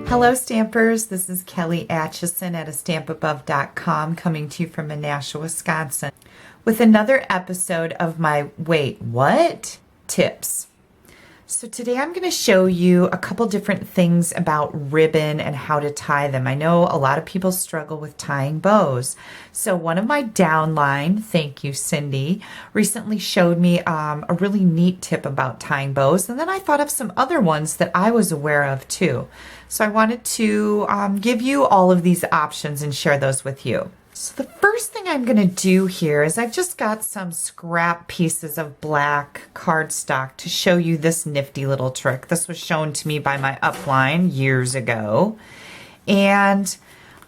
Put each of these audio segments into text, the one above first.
Hello Stampers, this is Kelly Acheson at astampabove.com coming to you from Menasha, Wisconsin with another episode of my Wait, What? Tips. So today I'm going to show you a couple different things about ribbon and how to tie them. I know a lot of people struggle with tying bows. So one of my downline, thank you Cindy, recently showed me a really neat tip about tying bows, and then I thought of some other ones that I was aware of too. So I wanted to give you all of these options and share those with you. So the first thing I'm going to do here is I've just got some scrap pieces of black cardstock to show you this nifty little trick. This was shown to me by my upline years ago. And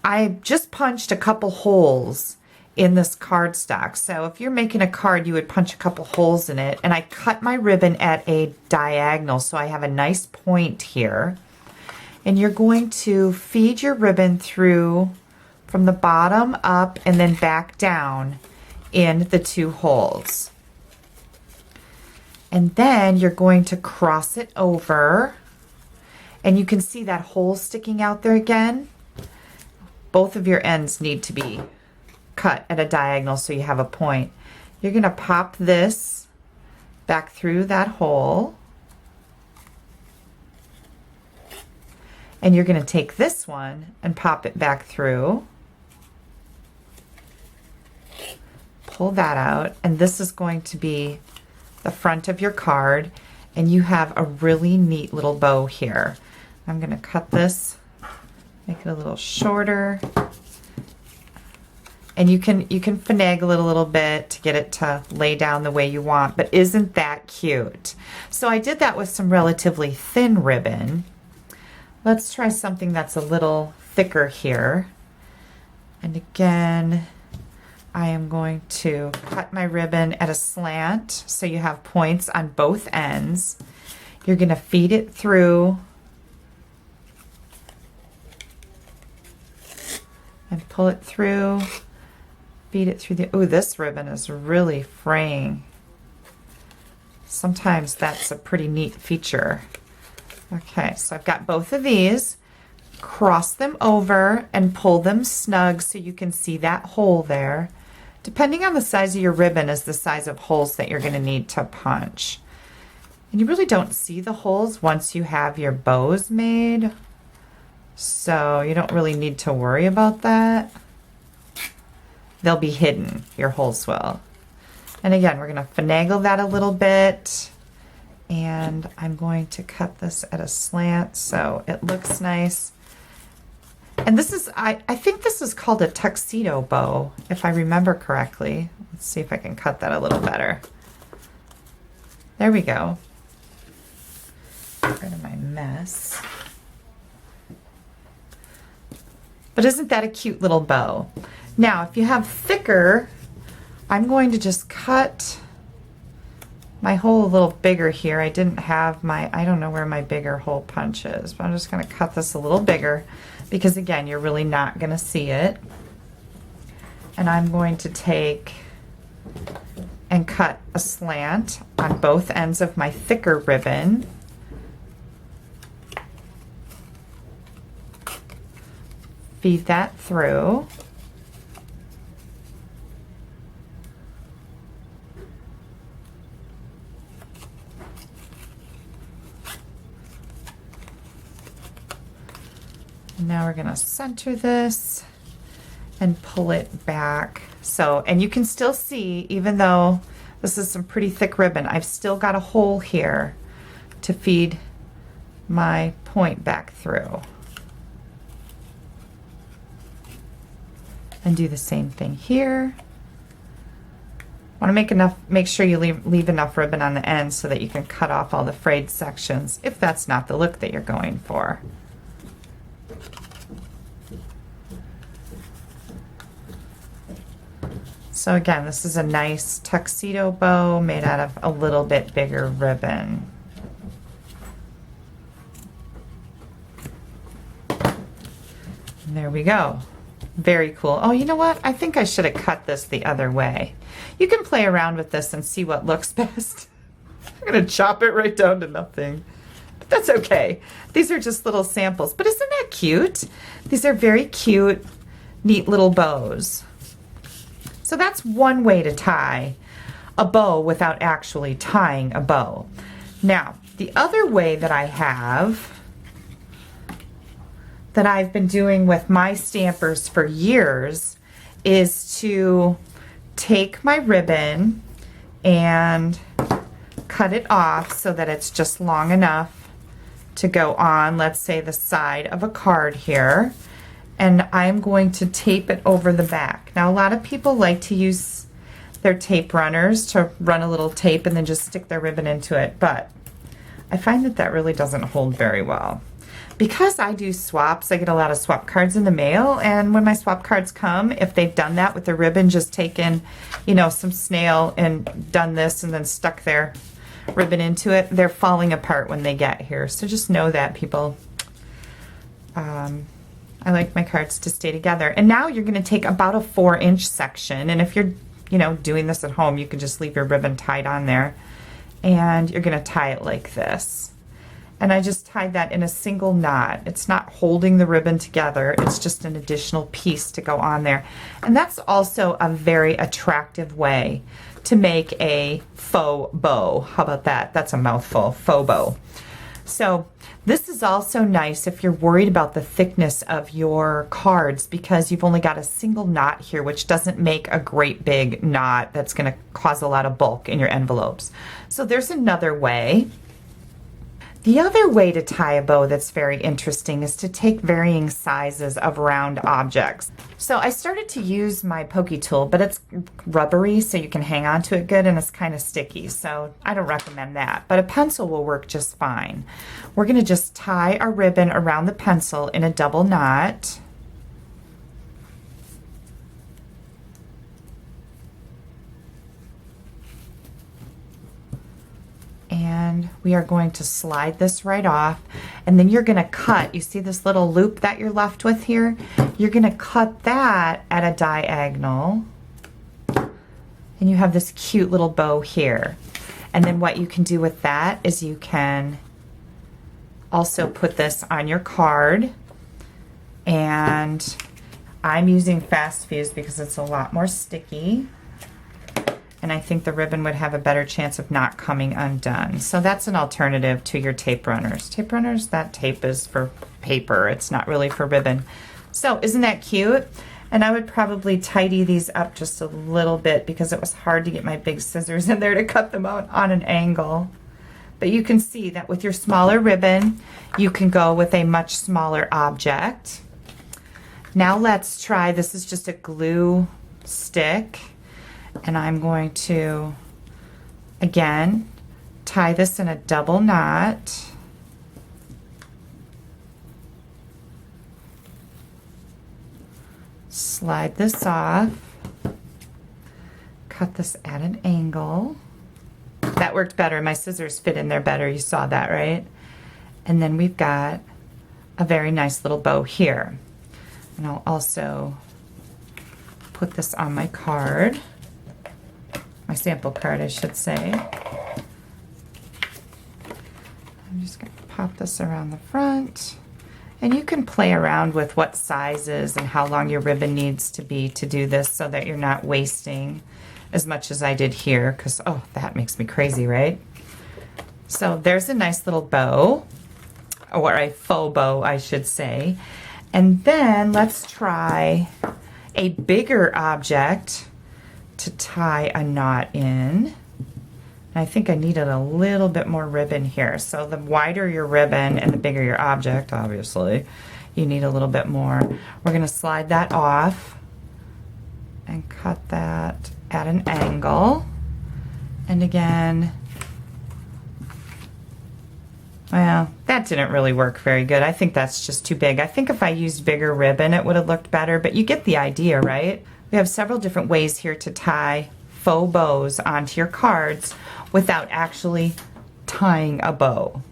I just punched a couple holes in this cardstock. So if you're making a card, you would punch a couple holes in it. And I cut my ribbon at a diagonal, so I have a nice point here. And you're going to feed your ribbon through from the bottom up and then back down in the two holes. And then you're going to cross it over, and you can see that hole sticking out there again. Both of your ends need to be cut at a diagonal so you have a point. You're going to pop this back through that hole, and you're going to take this one and pop it back through. Pull that out, and this is going to be the front of your card, and you have a really neat little bow here. I'm going to cut this, make it a little shorter, and you can finagle it a little bit to get it to lay down the way you want, but isn't that cute? So I did that with some relatively thin ribbon. Let's try something that's a little thicker here. And again, I am going to cut my ribbon at a slant so you have points on both ends. You're going to feed it through and pull it through, feed it through the, oh, this ribbon is really fraying. Sometimes that's a pretty neat feature. Okay, so I've got both of these. Cross them over and pull them snug so you can see that hole there. Depending on the size of your ribbon is the size of holes that you're going to need to punch. And you really don't see the holes once you have your bows made, so you don't really need to worry about that. They'll be hidden, your holes will. And again, we're going to finagle that a little bit, and I'm going to cut this at a slant so it looks nice. And this is, I think this is called a tuxedo bow, if I remember correctly. Let's see if I can cut that a little better. There we go. Get rid of my mess. But isn't that a cute little bow? Now, if you have thicker, I'm going to just cut my hole a little bigger here. I didn't have my, I don't know where my bigger hole punch is, but I'm just going to cut this a little bigger because again, you're really not going to see it. And I'm going to take and cut a slant on both ends of my thicker ribbon. Feed that through. Now we're going to center this and pull it back. So, and you can still see, even though this is some pretty thick ribbon, I've still got a hole here to feed my point back through. And do the same thing here. Want to make sure you leave enough ribbon on the end so that you can cut off all the frayed sections if that's not the look that you're going for. So again, this is a nice tuxedo bow made out of a little bit bigger ribbon. And there we go. Very cool. Oh, you know what? I think I should have cut this the other way. You can play around with this and see what looks best. I'm going to chop it right down to nothing. That's okay. These are just little samples, but isn't that cute? These are very cute, neat little bows. So that's one way to tie a bow without actually tying a bow. Now, the other way that I have, that I've been doing with my stampers for years, is to take my ribbon and cut it off so that it's just long enough to go on, let's say, the side of a card here, and I'm going to tape it over the back. Now, a lot of people like to use their tape runners to run a little tape and then just stick their ribbon into it, but I find that that really doesn't hold very well. Because I do swaps, I get a lot of swap cards in the mail, and when my swap cards come, if they've done that with the ribbon, just taken, you know, some snail and done this and then stuck their ribbon into it, they're falling apart when they get here. So just know that, people. I like my cards to stay together. And now you're going to take about a 4-inch section, and if you're, you know, doing this at home, you can just leave your ribbon tied on there, and you're going to tie it like this. And I just tied that in a single knot. It's not holding the ribbon together. It's just an additional piece to go on there. And that's also a very attractive way to make a faux bow. How about that? That's a mouthful, faux bow. So this is also nice if you're worried about the thickness of your cards, because you've only got a single knot here, which doesn't make a great big knot that's going to cause a lot of bulk in your envelopes. So there's another way. The other way to tie a bow that's very interesting is to take varying sizes of round objects. So I started to use my pokey tool, but it's rubbery, so you can hang on to it good, and it's kind of sticky, so I don't recommend that. But a pencil will work just fine. We're going to just tie our ribbon around the pencil in a double knot. And we are going to slide this right off, and then you're going to cut, you see this little loop that you're left with here? You're going to cut that at a diagonal, and you have this cute little bow here. And then what you can do with that is you can also put this on your card, and I'm using Fast Fuse because it's a lot more sticky. And I think the ribbon would have a better chance of not coming undone. So that's an alternative to your tape runners. Tape runners, that tape is for paper. It's not really for ribbon. So isn't that cute? And I would probably tidy these up just a little bit because it was hard to get my big scissors in there to cut them out on an angle. But you can see that with your smaller ribbon, you can go with a much smaller object. Now let's try, this is just a glue stick. And I'm going to, again, tie this in a double knot. Slide this off. Cut this at an angle. That worked better. My scissors fit in there better. You saw that, right? And then we've got a very nice little bow here. And I'll also put this on my card. My sample card, I should say. I'm just going to pop this around the front. And you can play around with what sizes and how long your ribbon needs to be to do this so that you're not wasting as much as I did here, because, oh, that makes me crazy, right? So there's a nice little bow, or a faux bow, I should say. And then let's try a bigger object to tie a knot in. And I think I needed a little bit more ribbon here. So the wider your ribbon and the bigger your object, obviously, you need a little bit more. We're going to slide that off and cut that at an angle. And again, well, that didn't really work very good. I think that's just too big. I think if I used bigger ribbon, it would have looked better, but you get the idea, right? We have several different ways here to tie faux bows onto your cards without actually tying a bow.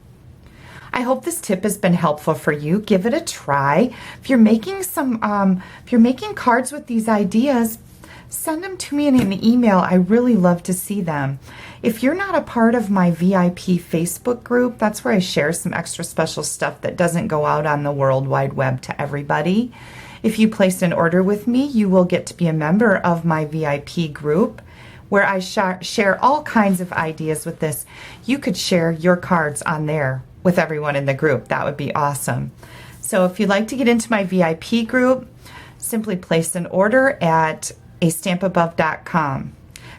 I hope this tip has been helpful for you. Give it a try. If you're making cards with these ideas, send them to me in an email. I really love to see them. If you're not a part of my VIP Facebook group, that's where I share some extra special stuff that doesn't go out on the World Wide Web to everybody. If you place an order with me, you will get to be a member of my VIP group where I share all kinds of ideas with this. You could share your cards on there with everyone in the group. That would be awesome. So if you'd like to get into my VIP group, simply place an order at astampabove.com.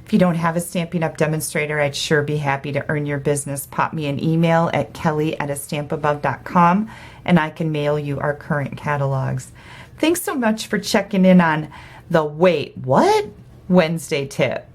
If you don't have a Stampin' Up! Demonstrator, I'd sure be happy to earn your business. Pop me an email at kelly@astampabove.com and I can mail you our current catalogs. Thanks so much for checking in on the Wait, What? Wednesday tip.